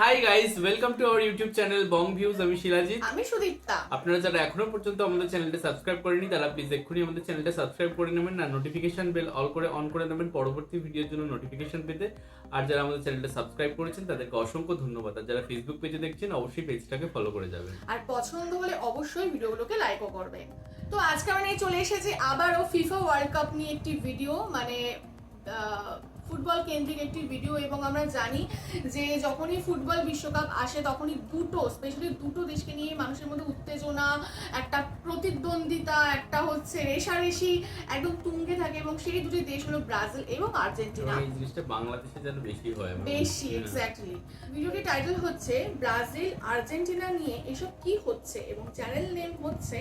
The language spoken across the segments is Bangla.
Hi guys, welcome to our YouTube channel Bong views. আমি শিলাজিৎ, আমি সুদীপ্তা। আপনারা যারা এখনো পর্যন্ত আমাদের চ্যানেলটা সাবস্ক্রাইব করেনি তারা প্লিজ এক্ষুনি আমাদের চ্যানেলটা সাবস্ক্রাইব করে নেবেন, আর নোটিফিকেশন বেল অন করে নেবেন পরবর্তী ভিডিওর জন্য নোটিফিকেশন পেতে। আর যারা আমাদের চ্যানেলটা সাবস্ক্রাইব করেছেন তাদেরকে অসংখ্য ধন্যবাদ। আর যারা ফেসবুক পেজে দেখছেন অবশ্যই পেজটাকে ফলো করে যাবেন, আর পছন্দ হলে অবশ্যই ভিডিওগুলোকে লাইকও করবেন। তো আজকে আমি নিয়ে চলে এসেছি আবারও ফিফা ওয়ার্ল্ড কাপ নিয়ে একটি ভিডিও, মানে ফুটবল কেন্দ্রিক একটি ভিডিও। এবং আমরা জানি যে যখনই ফুটবল বিশ্বকাপ আসে তখনই স্পেশালি দুটো দেশকে নিয়ে মানুষের মধ্যে উত্তেজনা, একটা প্রতিদ্বন্দ্বিতা, একটা হচ্ছে রেষারেষি একদম তুঙ্গে থাকে। এবং সেই দুটি দেশ হলো ব্রাজিল এবং আর্জেন্টিনা। এই জিনিসটা বাংলাদেশে যেন বেশি হয়, এক্স্যাক্টলি। ভিডিওটির টাইটেল হচ্ছে ব্রাজিল আর্জেন্টিনা নিয়ে এসব কি হচ্ছে, এবং চ্যানেল নেম হচ্ছে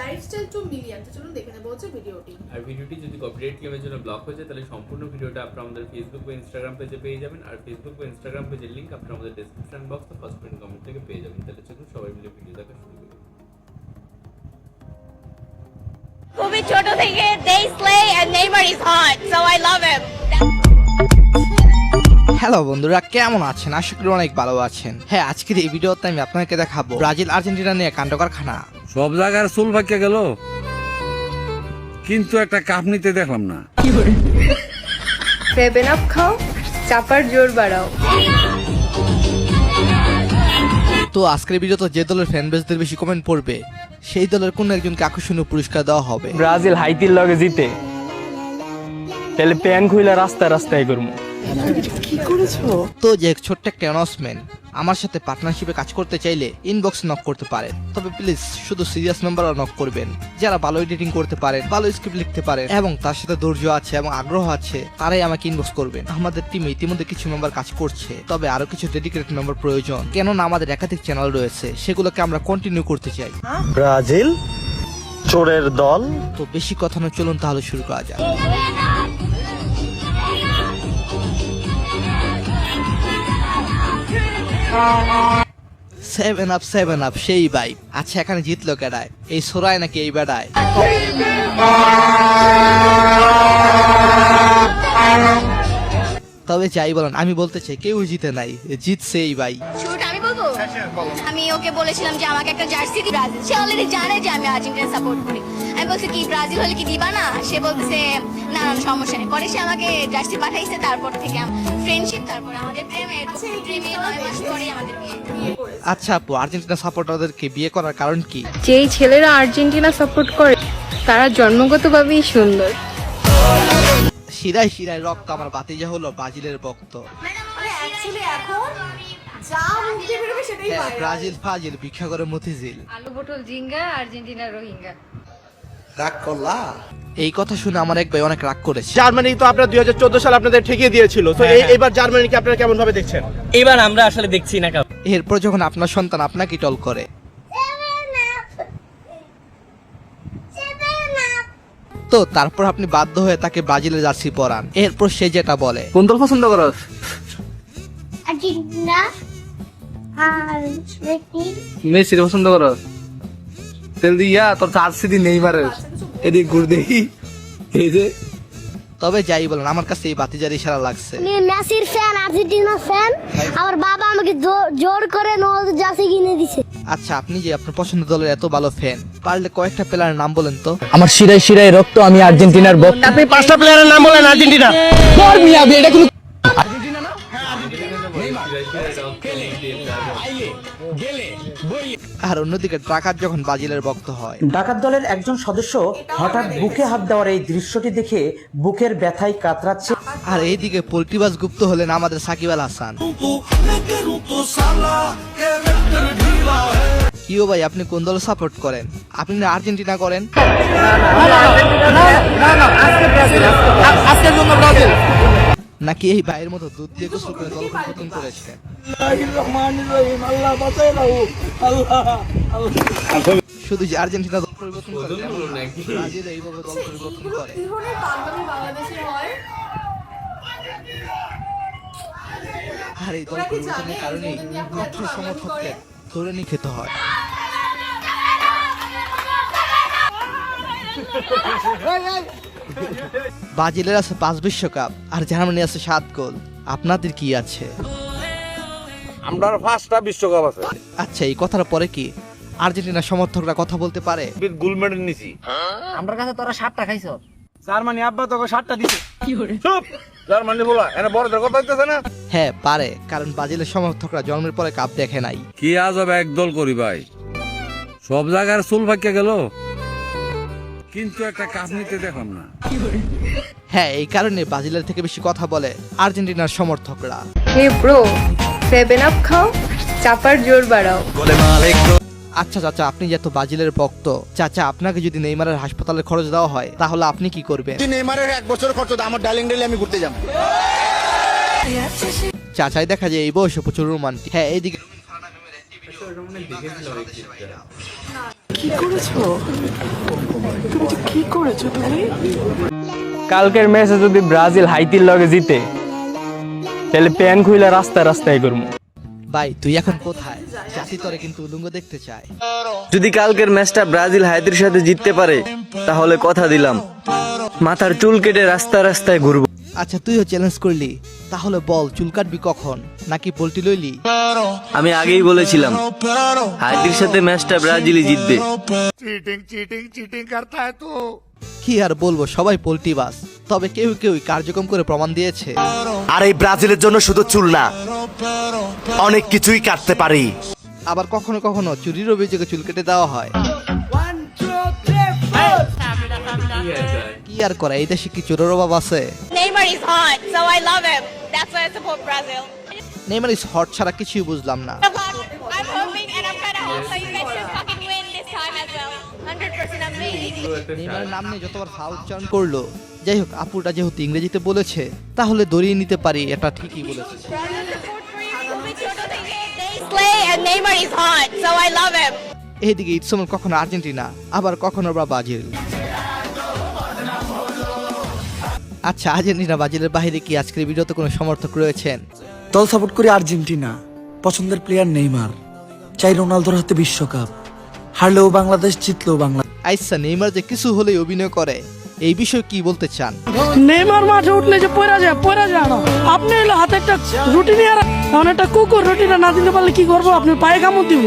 লাইফস্টাইল টু মিলিয়ন। তো চলুন দেখে নেবো হচ্ছে ভিডিওটি। আর ভিডিওটি যদি কপিরাইট ক্লেমের জন্য ব্লক হয়ে যায় তাহলে সম্পূর্ণ ভিডিওটা আপনারা আমাদের ফেসবুক বা ইনস্টাগ্রাম পেজে পেয়ে যাবেন। আর ফেসবুক বা ইনস্টাগ্রাম পেজের লিংক আপনারা আমাদের ডেসক্রিপশন বক্স বা ফার্স্ট পিন কমেন্ট থেকে পেয়ে যাবেন। তাহলে চলুন সবাই মিলে ভিডিও দেখা শুরু করি। খুবই ছোট থেকে they slay and Neymar is hot, so I love him. Hello বন্ধুরা, কেমন আছেন? আশা করি অনেক ভালো আছেন। হ্যাঁ, আজকের এই ভিডিওতে আমি আপনাকে দেখাবো ব্রাজিল আর্জেন্টিনা নিয়ে কাণ্ড কারখানা। সব জায়গার চুল পাকিয়ে গেল, কিন্তু একটা কাপ নিতে দেখলাম না। 7 আপ খাও, চাপার জোর বাড়াও। তো আজকের ভিডিওতে যে দলের ফ্যান বেসদের বেশি কমেন্ট পড়বে সেই দলের কোন একজনকে আকর্ষণীয় পুরস্কার দেওয়া হবে। ব্রাজিল হাইতির লগে জিতে তাহলে প্যান খুইলা রাস্তায় করবো। তো যে ছোট্ট একটা অ্যানাউন্সমেন্ট, আমার সাথে পার্টনারশিপে কাজ করতে চাইলে ইনবক্সে নক করতে পারেন। তবে প্লিজ শুধু সিরিয়াস মেম্বাররা নক করবেন। যারা ভালো এডিটিং করতে পারেন, ভালো স্ক্রিপ্ট লিখতে পারেন এবং তার সাথে ধৈর্য আছে এবং আগ্রহ আছে, তারাই আমাকে ইনবক্স করবেন। আমাদের টিমে ইতিমধ্যে কিছু মেম্বার কাজ করছে, তবে আরো কিছু ডেডিকেটেড মেম্বার প্রয়োজন, কেননা আমাদের একাধিক চ্যানেল রয়েছে, সেগুলোকে আমরা কন্টিনিউ করতে চাই। ব্রাজিল চোরের দল। তো বেশি কথা নয়, চলুন তাহলে শুরু করা যাক। 7 আপ সেই বাইক। আচ্ছা, এখানে জিতলো কেডায়? এই সোরায় নাকি এই বেড়ায়? তবে যাই বলেন, আমি বলতে চাই কেউ জিতে নাই, জিতছে এই ভাই। শুরুটা আমি বলবো। আমি ওকে বলেছিলাম যে আমাকে একটা জার্সি দি। ব্রাজিল সে অলরেডি জানে যে আমি আর্জেন্টিনা সাপোর্ট করি। আমি বলছি কি ব্রাজিল হলে কি দিবা না? সে বলতেছে না না সমস্যা নেই। পরে সে আমাকে জার্সি পাঠাইছে। তারপর থেকে ফ্রেন্ডশিপ, তারপর আমাদের প্রেমের 9 মাস পরে আমাদের বিয়ে। আচ্ছা আপু, আর্জেন্টিনা সাপোর্টারদেরকে বিয়ে করার কারণ কি? যেই ছেলেরা আর্জেন্টিনা সাপোর্ট করে তারা জন্মগতভাবেই সুন্দর। শিরায় শিরায় রক্ত আমার বাতিজা হলো ব্রাজিলের ভক্ত। অ্যাকচুয়ালি এখন যা মুক্তি বেরোবে সেটাই হ্যাঁ, ভাইরাল। ব্রাজিল ফাজিল ভিক্ষা করে মতিঝিল। আলু পটল জিঙ্গা, আর্জেন্টিনা রোহিঙ্গা। রাগ করলা? এই কথা শুনে আমার এক ভাই অনেক রাগ করেছে। জার্মানি তো আপনার 2014 সালে আপনাদের ঠেকিয়ে দিয়েছিল, তো এইবার জার্মানিকে আপনারা কেমন ভাবে দেখছেন? এবার আমরা আসলে দেখছি না কাউ। এরপর যখন আপনার সন্তান আপনাকে টল করে, তো তারপর আপনি বাধ্য হয়ে তাকে ব্রাজিলের জার্সি পরান। এরপর সে যেটা বলে, কোন দল পছন্দ করস? আর্জেন্টিনা আর মেসি পছন্দ করস? তেল দিয়া তোর জার্সি দি নেইমারের এদিক ঘুর দেই। এই যে তবে যাই বলেন, আমার কাছে এই বাতিজার ইশারা লাগছে। আমি মেসির ফ্যান, আর্জেন্টিনা ফ্যান। আমার বাবা আমাকে জোর করে রোনালদো জার্সি কিনে দিয়েছে। আচ্ছা, আপনি যে আপনার পছন্দের দলের এত ভালো ফ্যান, পারলে কয়েকটা প্লেয়ারের নাম বলেন তো। আমার শিরায় শিরায় রক্ত, আমি আর্জেন্টিনার ভক্ত। আপনি 5টা প্লেয়ারের নাম বলেন আর্জেন্টিনা। তোর মিয়া এটা কোন আর অন্যদিকে ডাকাত যখন ব্রাজিলের ভক্ত হয়। ডাকাত দলের একজন সদস্য হঠাৎ বুকে হাত দেওয়ার এই দৃশ্যটি দেখে বুকের ব্যথায় কাতরাচ্ছে। আর এইদিকে পোল্ট্রিবাজ গুপ্ত হলেন আমাদের সাকিব আল হাসান। কিও ভাই, আপনি কোন দল সাপোর্ট করেন? আপনি না আর্জেন্টিনা করেন? নাকি এই ভাইয়ের মতো দুধ দিয়ে গোসল করে দল পরিবর্তন করেছেন? শুধু যে আর্জেন্টিনা দল পরিবর্তন করে, ব্রাজিল এইভাবে দল পরিবর্তন করে। কি ধরনের বাঙালি বাংলাদেশি হয়? আর এই দল পরিবর্তনের কারণেই মাত্র সমর্থককে ধরে নিয়ে খেতে হয়। ব্রাজিলের আছে 5 বিশ্বকাপ আর জার্মানি আছে 7 গোল। আপনাদের কি আছে? আমরা ফার্স্টটা বিশ্বকাপ আছে আচ্ছা এই কথার পরে কি আর্জেন্টিনার সমর্থকরা কথা বলতে পারে? গোল্ড মেডেল নিছি। আমার কাছে তোরা 7টা খাইছ। জার্মানি আব্বা তোকে 7টা দিছে। চুপ, জার্মানি বলা এনে বড়দের কথা হইতেছে না। হ্যাঁ পারে, কারণ ব্রাজিলের সমর্থকরা জন্মের পরে কাপ দেখে নাই। কি আজব একদল করি ভাই, সব জায়গার চুল পাকিয়ে গেল কিন্তু একটা কাপ নিতে দেখলাম না। হ্যাঁ এই কারণে ব্রাজিলের থেকে বেশি কথা বলে আর্জেন্টিনার সমর্থকরা। হে ব্রো 7 আপ খাও, চাপার জোর বাড়াও। আচ্ছা চাচা, আপনি যেহেতু ব্রাজিলের ভক্ত, চাচা আপনাকে যদি নেইমারের হাসপাতালের খরচ দেওয়া হয় তাহলে আপনি কি করবেন? নেইমারের 1 বছর খরচ দাও, আমার ডার্লিং ডেলি আমি ঘুরতে যাব। চাচাই দেখা যায় এই বয়সে প্রচুর রোমান্টিক। হ্যাঁ এইদিকে আচ্ছা, ওটা মনে হয় দেখেছিলাম এই ক্লিপটা। কালকের ম্যাচে যদি ব্রাজিল হাইতির লগে জিতে তাহলে প্যান খুইলা রাস্তায় রাস্তায় করবো। ভাই তুই এখন কোথায়? চাচি তোরে কিন্তু উলঙ্গ দেখতে চায়। যদি কালকের ম্যাচটা ব্রাজিল হাইতির সাথে জিততে পারে তাহলে কথা দিলাম মাথার চুল কেটে রাস্তায় রাস্তায় ঘুরবো। আচ্ছা তুইও চ্যালেঞ্জ করলি, তাহলে বল চুল কাটবি কখন, নাকি পোল্টি লইলি? আমি আগেই বলেছিলাম হাইতির সাথে ম্যাচটা ব্রাজিলই জিতবে। কি আর বলবো, সবাই পোল্টি বাস, তবে কেউ কেউ কার্যক্রম করে প্রমাণ দিয়েছে। আর এই ব্রাজিলের জন্য শুধু চুল না, অনেক কিছুই কাটতে পারি। আবার কখনো কখনো চুরির অভিযোগে চুল কেটে দেওয়া হয়। কি আর যায়? কি আর করা, এই দেশে কি চোরের অভাব আছে? Neymar is hot, so I love him. That's why I support Brazil. Neymar is hot ছাড়া কিছুই বুঝলাম না। I'm hoping and I'm kind of hoping that you guys should fucking win this time as well. 100% amazing. পুরো একটা নেইমারের শার্ট। নাম নিয়ে যতবার ফাউল উচ্চারণ করলো, যাই হোক আপুটা যেহেতু ইংরেজিতে বলেছে তাহলে দড়িয়ে নিতে পারি, এটা ঠিকই বলেছে। They slay and Neymar is hot, so I love him. এইদিকে ইটসমল কখনো আর্জেন্টিনা, আবার কখনো বা ব্রাজিল। আচ্ছা আর্জেন্টিনা ব্রাজিলের বাইরে কি আজকের ভিডিওতে কোনো সমর্থক রয়েছেন? দল সাপোর্ট করি আর্জেন্টিনা, পছন্দের প্লেয়ার নেইমার, চাই রোনালদোর হাতে বিশ্বকাপ, হারলেও বাংলাদেশ, জিতলেও বাংলাদেশ। আইসা নেইমার যে কিছু হলেই অভিনয় করে, এই বিষয়ে কি বলতে চান? নেইমার মাঠে উঠলে যে পড়া যায় না। আপনি হলো হাতে একটা রুটি নিয়ে এখন একটা কুকুর রুটিটা না দিতে পারলে কি করবো? আপনি পায়ে কামড় দিব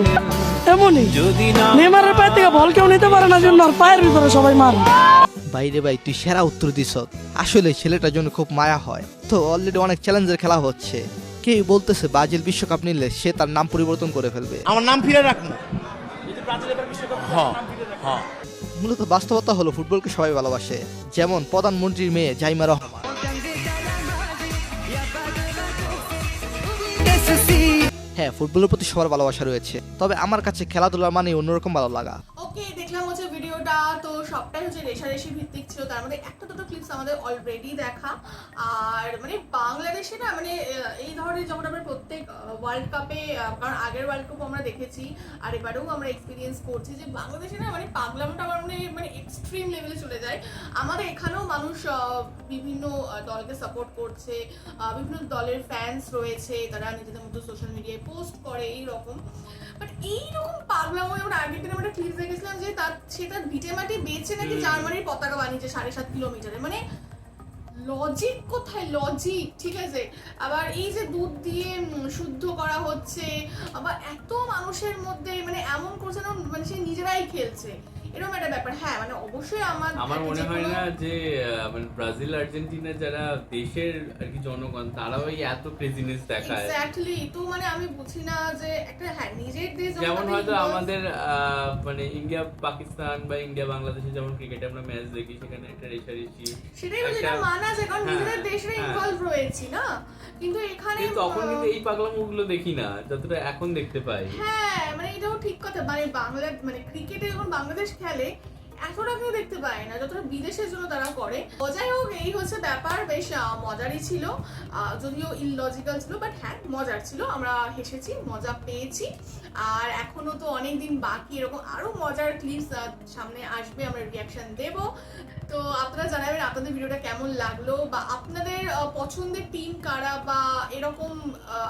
এমনই। নেইমারের পায়ে থেকে বল কেউ নিতে পারে না, জন্য আর পায়ের ভিতরে সবাই মারে। বাইরে ভাই তুই সেরা উত্তর দিস। আসলে ছেলেটার জন্য খুব মায়া হয়। তো অলরেডি অনেক চ্যালেঞ্জের খেলা হচ্ছে, কেউ বলতেছে ব্রাজিল বিশ্বকাপ নিলে সে তার নাম পরিবর্তন করে ফেলবে। আমার নাম ফিরে রাখুন। মূলত বাস্তবতা হলো ফুটবলকে সবাই ভালোবাসে, যেমন প্রধানমন্ত্রীর মেয়ে জাইমা রহমান। হ্যাঁ ফুটবলের প্রতি সবার ভালোবাসা রয়েছে, তবে আমার কাছে খেলাধুলার মানে অন্যরকম ভালো লাগা। ওকে, দেখলাম হচ্ছে ভিডিওটা, তো সবটাই হচ্ছে রেশারেশি ভিত্তিক ছিল, তার মধ্যে একটা দুটো ক্লিপস আমাদের অলরেডি দেখা। আর মানে বাংলাদেশে না মানে এই ধরনের যখন আমরা প্রত্যেক ওয়ার্ল্ড কাপে, কারণ আগের ওয়ার্ল্ড কাপ আমরা দেখেছি আর এবারেও আমরা এক্সপিরিয়েন্স করছি যে বাংলাদেশে না মানে পাগলামোটা আমার মানে এক্সট্রিম লেভেলে চলে যায়। আমাদের এখানেও মানুষ বিভিন্ন দলকে সাপোর্ট করছে, বিভিন্ন দলের ফ্যান্স রয়েছে, তারা নিজেদের মতো সোশ্যাল মিডিয়ায় পোস্ট করে এইরকম। বাট এইরকম পাগলামো আমরা আগের দিন আমরা ক্লিপ দেখেছিলাম যে সে তার ভিটে মাটি বেচে নাকি জার্মানির পতাকা বানিয়েছে 7.5 কিলোমিটারে। মানে লজিক কোথায়? লজিক ঠিক আছে। আবার এই যে দুধ দিয়ে শুদ্ধ করা হচ্ছে, আবার এত মানুষের মধ্যে মানে এমন করছে না মানে সে নিজেরাই খেলছে, এরকম একটা ব্যাপার। হ্যাঁ মানে অবশ্যই আমার মনে হয় না যে মানে ব্রাজিল আর্জেন্টিনা যারা দেশের আর কি জনগণ তারাও এত ক্রেজিনেস দেখায়। এক্স্যাক্টলি। তো মানে আমি বুঝি না যে একটা হ্যাঁ নিজের দেশ যেমন হয়তো আমাদের মানে ইন্ডিয়া পাকিস্তান বা ইন্ডিয়া বাংলাদেশে যেমন ক্রিকেটে আমরা ম্যাচ দেখি, সেখানে একটা রেশারেশি, সেটাই যেটা মানা যায়, কারণ নিজেদের দেশে ইনভলভ রয়েছি না। কিন্তু এখানে তখন কিন্তু এই পাগলামোগুলো দেখি না যতটা এখন দেখতে পাই। হ্যাঁ মানে এটাও ঠিক কথা। মানে বাংলা মানে ক্রিকেটে যখন বাংলাদেশ খেলে এতটা কেউ দেখতে পায় না যতটা বিদেশের জন্য তারা করে। যাই হোক, এই হচ্ছে ব্যাপার। বেশ মজারই ছিল, যদিও ইললজিক্যাল ছিল, বাট হ্যাঁ মজার ছিল। আমরা হেসেছি, মজা পেয়েছি। আর এখনো তো অনেক দিন বাকি, এরকম আরো মজার ক্লিপস সামনে আসবে, আমরা রিয়াকশন দেব। তো আপনারা জানাবেন আপনাদের ভিডিওটা কেমন লাগলো, বা আপনাদের পছন্দের টিম কারা, বা এরকম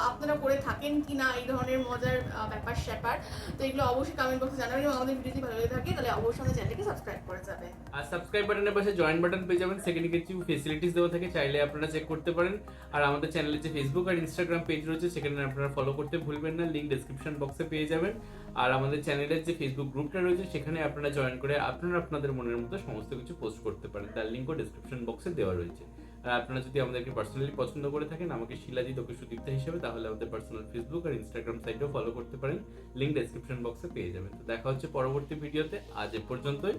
আপনারা করে থাকেন কিনা এই ধরনের মজার ব্যাপার স্যাপার। তো এগুলো অবশ্যই কমেন্ট বক্সে জানাবেন, এবং আমাদের ভিডিও যদি ভালো লেগে থাকে তাহলে অবশ্যই আমাদের চ্যানেলকে সাবস্ক্রাইব করে যাবেন। আর সাবস্ক্রাইব বাটনের পাশে জয়েন বাটন পেয়ে যাবেন, সেখানে কিছু ফেসিলিটিস দেওয়া থাকে, চাইলে আপনারা চেক করতে পারেন। আর আমাদের চ্যানেলে যে ফেসবুক আর ইনস্টাগ্রাম পেজ রয়েছে সেখানে আপনারা ফলো করতে ভুলবেন না, লিংক ডেসক্রিপশন বক্সে পেয়ে যাবেন। আর আমাদের চ্যানেলের যে ফেসবুক গ্রুপটা রয়েছে সেখানে আপনারা জয়েন করে আপনারা আপনাদের মনের মতো সমস্ত কিছু পোস্ট করতে পারেন, তার লিঙ্কও ডেসক্রিপশন বক্সে দেওয়া রয়েছে। আর আপনারা যদি আমাদেরকে পার্সোনালি পছন্দ করে থাকেন, আমাকে শিলাজিৎ ওকে সুদীপ্তা হিসেবে, তাহলে আমাদের পার্সোনাল ফেসবুক আর ইনস্টাগ্রাম সাইটেও ফলো করতে পারেন, লিঙ্ক ডেসক্রিপশন বক্সে পেয়ে যাবেন। তো দেখা হচ্ছে পরবর্তী ভিডিওতে, আজ এ পর্যন্তই,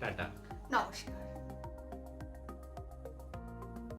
টাটা, নমস্কার।